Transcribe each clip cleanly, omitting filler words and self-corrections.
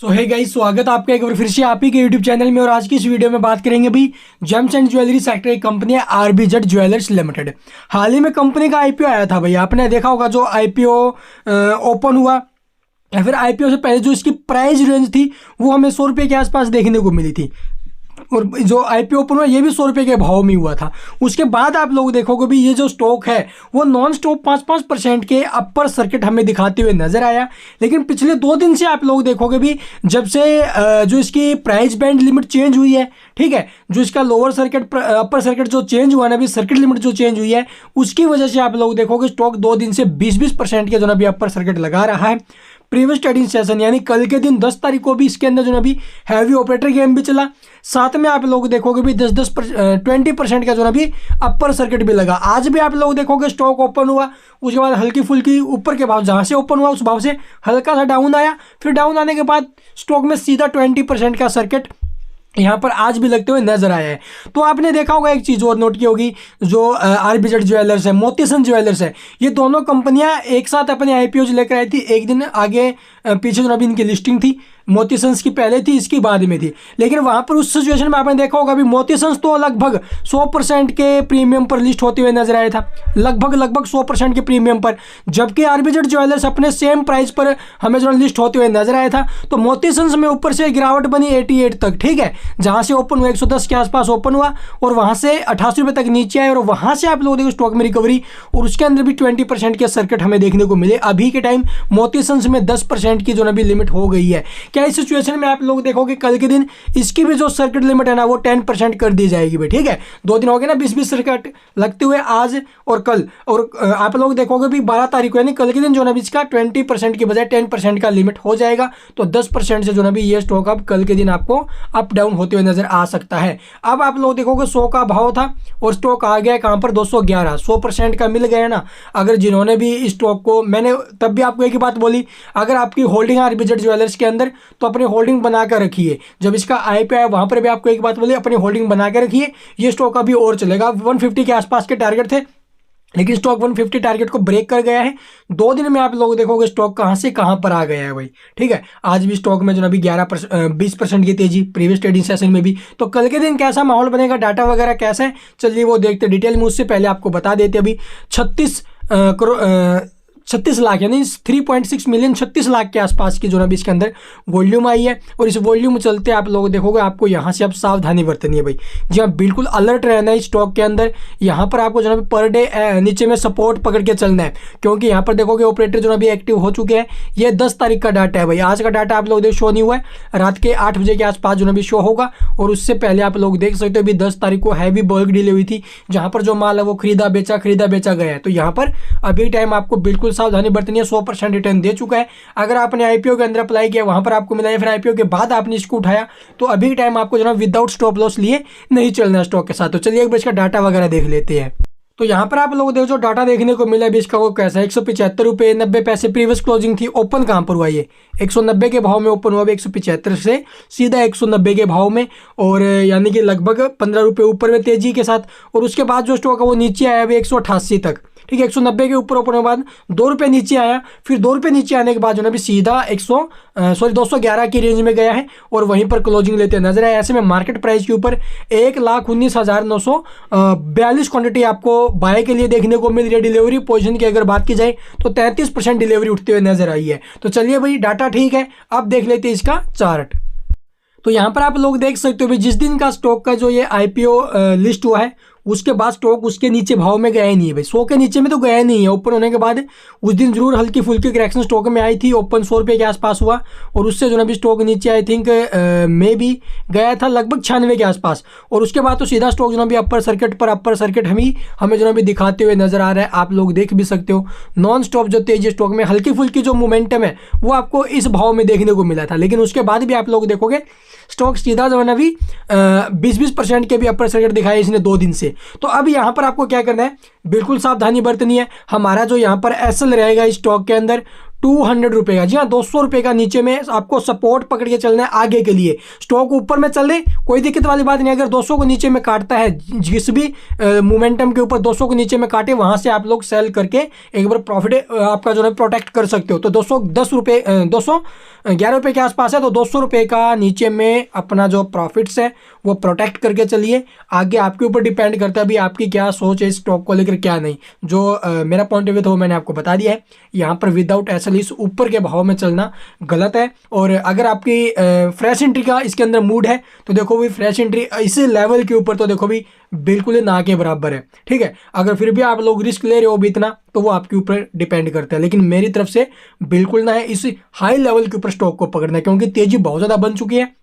सो hey guys, स्वागत है आपका एक बार फिर से आप ही के यूट्यूब चैनल में। और आज की इस वीडियो में बात करेंगे भाई जेम्स एंड ज्वेलरी सेक्टर की कंपनी है आरबीजेड ज्वेलर्स लिमिटेड। हाल ही में कंपनी का आईपीओ आया था भाई, आपने देखा होगा। जो आईपीओ ओपन हुआ या फिर आईपीओ से पहले जो इसकी प्राइस रेंज थी वो हमें 100 रुपये के आसपास देखने को मिली थी, और जो आईपीओ ओपन हुआ ये भी 100 रुपये के भाव में हुआ था। उसके बाद आप लोग देखोगे भी ये जो स्टॉक है वो नॉन स्टॉप 5% के अपर सर्किट हमें दिखाते हुए नजर आया। लेकिन पिछले 2 दिन से आप लोग देखोगे भी जब से जो इसकी प्राइस बैंड लिमिट चेंज हुई है, ठीक है, जो इसका लोअर सर्किट अपर सर्किट जो चेंज हुआ ना, अभी सर्किट लिमिट जो चेंज हुई है उसकी वजह से आप लोग देखोगे स्टॉक 2 दिन से 20% के जो ना अभी अपर सर्किट लगा रहा है। प्रीवियस ट्रेडिंग सेशन यानी कल के दिन 10 तारीख को भी इसके अंदर जो ना अभी हैवी ऑपरेटर गेम भी चला, साथ में आप लोग देखोगे भी 20% का जो ना अभी अपर सर्किट भी लगा। आज भी आप लोग देखोगे स्टॉक ओपन हुआ, उसके बाद हल्की फुल्की ऊपर के भाव जहाँ से ओपन हुआ उस भाव से हल्का सा डाउन आया, फिर डाउन आने के बाद स्टॉक में सीधा 20% का सर्किट यहाँ पर आज भी लगते हुए नजर आया है। तो आपने देखा होगा एक चीज़ और नोट की होगी, जो आरबीजेड ज्वेलर्स है, मोतीसन ज्वेलर्स है, ये दोनों कंपनियां एक साथ अपने आईपीओ लेकर आई थी। एक दिन आगे पीछे जो अभी इनकी लिस्टिंग थी, मोतीसंस की पहले थी, इसकी बाद में थी। लेकिन वहाँ पर उस सिचुएशन में आपने देखा होगा अभी मोतीसंस तो लगभग 100% के प्रीमियम पर लिस्ट होते हुए नजर आया था, लगभग 100% के प्रीमियम पर, जबकि आरबीजेड ज्वेलर्स अपने सेम प्राइस पर हमें जो लिस्ट होते हुए नजर आया था। तो मोतीसंस में ऊपर से गिरावट बनी 88 तक, ठीक है, जहाँ से ओपन हुआ 110 के आसपास ओपन हुआ और वहाँ से 88 रुपये तक नीचे आए, और वहाँ से आप लोग देखो स्टॉक में रिकवरी, और उसके अंदर भी 20% के सर्किट हमें देखने को मिले। अभी के टाइम मोतीसंस में 10% की जो अभी लिमिट हो गई है। क्या इस सिचुएशन में आप लोग देखोगे कल के दिन इसकी भी जो सर्किट लिमिट है ना वो 10% कर दी जाएगी भाई, ठीक है। 2 दिन हो गए ना 20 सर्किट लगते हुए, आज और कल, और आप लोग देखोगे भी 12 तारीख को यानी कल के दिन जो ना इसका 20% की बजाय 10% का लिमिट हो जाएगा। तो 10% से जो ना ये स्टॉक अब कल के दिन आपको अप डाउन होते हुए नजर आ सकता है। अब आप लोग देखोगे 100 का भाव था और स्टॉक आ गया कहां पर 211, 100% का मिल गया ना। अगर जिन्होंने भी इस स्टॉक को, मैंने तब भी आपको एक ही बात बोली, अगर आपकी होल्डिंग आरबीजेड ज्वेलर्स के अंदर तो अपनी होल्डिंग बनाकर रखिए। जब इसका आईपीओ आया वहां पर भी आपको एक बात बोली, अपनी होल्डिंग बनाकर रखिए, ये स्टॉक अभी और चलेगा। 150 के आसपास के टारगेट थे, लेकिन स्टॉक 150 टारगेट को ब्रेक कर गया है। 2 दिन में आप लोग देखोगे स्टॉक कहां से कहां पर आ गया है भाई, ठीक है। आज भी स्टॉक में जो अभी 20% की तेजी प्रीवियस ट्रेडिंग सेशन में भी। तो कल के दिन कैसा माहौल बनेगा, डाटा वगैरह कैसा है, चलिए वो देखते डिटेल में। उससे पहले आपको बता देते अभी 36 लाख यानी 3.6 मिलियन 36 लाख के आसपास की जो ना इसके अंदर वॉल्यूम आई है। और इस वॉल्यूम चलते आप लोग देखोगे आपको यहाँ से अब सावधानी बरतनी है भाई। जी हाँ, बिल्कुल अलर्ट रहना है स्टॉक के अंदर। यहाँ पर आपको जो ना पर डे नीचे में सपोर्ट पकड़ के चलना है, क्योंकि यहाँ पर देखोगे ऑपरेटर जो ना एक्टिव हो चुके हैं। ये 10 तारीख का डाटा है भाई, आज का डाटा आप लोग देख शो नहीं हुआ है, रात के 8 बजे के आसपास जो ना शो होगा। और उससे पहले आप लोग देख सकते हो अभी 10 तारीख को हैवी बल्क डीले हुई थी, जहाँ पर जो माल है वो खरीदा बेचा गया है। तो यहाँ पर अभी टाइम आपको बिल्कुल सावधानी बरतनी है। 100% रिटर्न दे चुका है। अगर आपने आईपीओ के अंदर अप्लाई किया वहां पर आपको मिला है, फिर आईपीओ के बाद आपने इसको उठाया, तो अभी टाइम आपको जो ना विदाउट स्टॉप लॉस लिए नहीं चलना स्टॉक के साथ। तो चलिए एक बार इसका डाटा वगैरह देख लेते हैं। तो यहाँ पर आप लोग देखो जो डाटा देखने को मिला अभी इसका वो कैसा है, 175 रुपये 90 पैसे प्रीवियस क्लोजिंग थी। ओपन कहाँ पर हुआ, ये 190 के भाव में ओपन हुआ, 175 से सीधा 190 के भाव में, और यानी कि लगभग 15 रुपये ऊपर में तेजी के साथ। और उसके बाद जो स्टॉक है वो नीचे आया अभी 188 तक, ठीक है। 190 के ऊपर ओपन होने के बाद 2 रुपये नीचे आया, फिर 2 रुपये नीचे आने के बाद जो ना अभी सीधा 211 की रेंज में गया है, और वहीं पर क्लोजिंग लेते नजर आए। ऐसे में मार्केट प्राइस के ऊपर 1,19,942 क्वांटिटी आपको बाय के लिए देखने को मिल रही है। डिलीवरी पोजीशन की अगर बात की जाए तो 33% डिलीवरी उठते हुए नजर आई है। तो चलिए भाई डाटा ठीक है, अब देख लेते हैं इसका चार्ट। तो यहाँ पर आप लोग देख सकते हो जिस दिन का स्टॉक का जो ये आईपीओ लिस्ट हुआ है उसके बाद स्टॉक उसके नीचे भाव में गया ही नहीं है भाई, 100 के नीचे में तो गया नहीं है। ओपन होने के बाद उस दिन जरूर हल्की फुल्की करेक्शन स्टॉक में आई थी, ओपन 100 रुपये के आसपास हुआ, और उससे जो ना भी स्टॉक नीचे आई थिंक में भी गया था लगभग 96 के आसपास। और उसके बाद तो सीधा स्टॉक जो ना भी अपर सर्किट हमें जो ना भी दिखाते हुए नजर आ रहा है। आप लोग देख भी सकते हो नॉन स्टॉप जो तेजी स्टॉक में हल्की फुल्की जो मोमेंटम है वो आपको इस भाव में देखने को मिला था। लेकिन उसके बाद भी आप लोग देखोगे स्टॉक सीधा जो है ना भी 20% के भी अपर सर्किट दिखाया इसने 2 दिन से। तो अब यहाँ पर आपको क्या करना है, बिल्कुल सावधानी बरतनी है। हमारा जो यहाँ पर एसएल रहेगा इस स्टॉक के अंदर ₹200 का। जी हाँ, ₹200 का नीचे में आपको सपोर्ट पकड़ के चलना है आगे के लिए। स्टॉक ऊपर में चल रहे कोई दिक्कत वाली बात नहीं, अगर 200 को नीचे में काटता है, जिस भी मोमेंटम के ऊपर 200 को नीचे में काटे, वहां से आप लोग सेल करके एक बार प्रॉफिट आपका जो है प्रोटेक्ट कर सकते हो। तो ₹211 के आसपास है, तो ₹200 का नीचे में अपना जो प्रॉफिट्स है वो प्रोटेक्ट करके चलिए। आगे आपके ऊपर डिपेंड करता है भी आपकी क्या सोच है स्टॉक को लेकर, क्या नहीं। जो मेरा पॉइंट ऑफ व्यू था वो मैंने आपको बता दिया है। यहाँ पर विदाउट एसएल इस ऊपर के भाव में चलना गलत है। और अगर आपकी फ्रेश एंट्री का इसके अंदर मूड है तो देखो भी फ्रेश एंट्री इस लेवल के ऊपर तो देखो भी बिल्कुल ना के बराबर है, ठीक है। अगर फिर भी आप लोग रिस्क ले रहे हो भी इतना, तो वो आपके ऊपर डिपेंड करता है, लेकिन मेरी तरफ से बिल्कुल ना है इस हाई लेवल के ऊपर स्टॉक को पकड़ना, क्योंकि तेजी बहुत ज़्यादा बन चुकी है।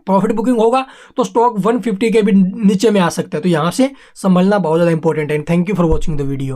प्रॉफिट बुकिंग होगा तो स्टॉक 150 के भी नीचे में आ सकता है, तो यहाँ से संभलना बहुत ज़्यादा इंपॉर्टेंट है। Thank you for watching the video.